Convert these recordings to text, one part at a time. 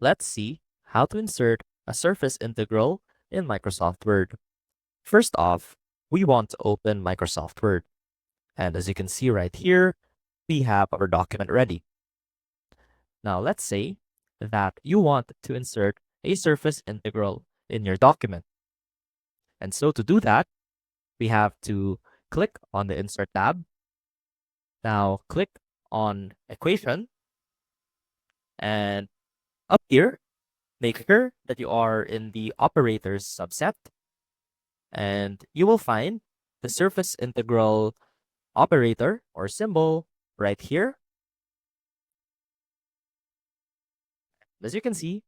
Let's see how to insert a surface integral in Microsoft Word. First off, we want to open Microsoft Word. And as you can see right here, we have our document ready. Now let's say that you want to insert a surface integral in your document. And so to do that, we have to click on the Insert tab. Now click on Equation, and up here, make sure that you are in the Operators subset, and you will find the surface integral operator or symbol right here. As you can see,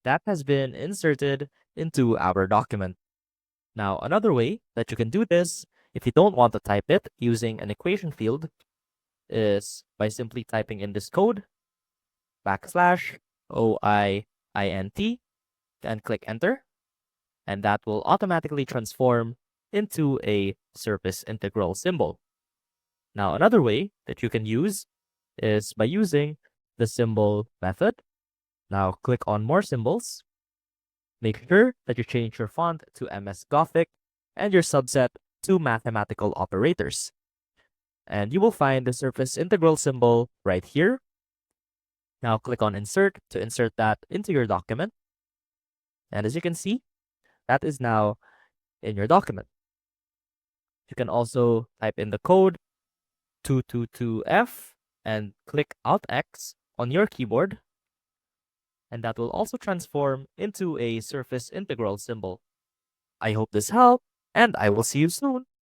that has been inserted into our document. Now, another way that you can do this, if you don't want to type it using an equation field, is by simply typing in this code, \OIINT, and click enter, and that will automatically transform into a surface integral symbol. Now, another way that you can use is by using the symbol method. Now, click on more symbols. Make sure that you change your font to MS Gothic and your subset to mathematical operators. And you will find the surface integral symbol right here. Now click on Insert to insert that into your document. And as you can see, that is now in your document. You can also type in the code 222F and click Alt X on your keyboard. And that will also transform into a surface integral symbol. I hope this helped, and I will see you soon.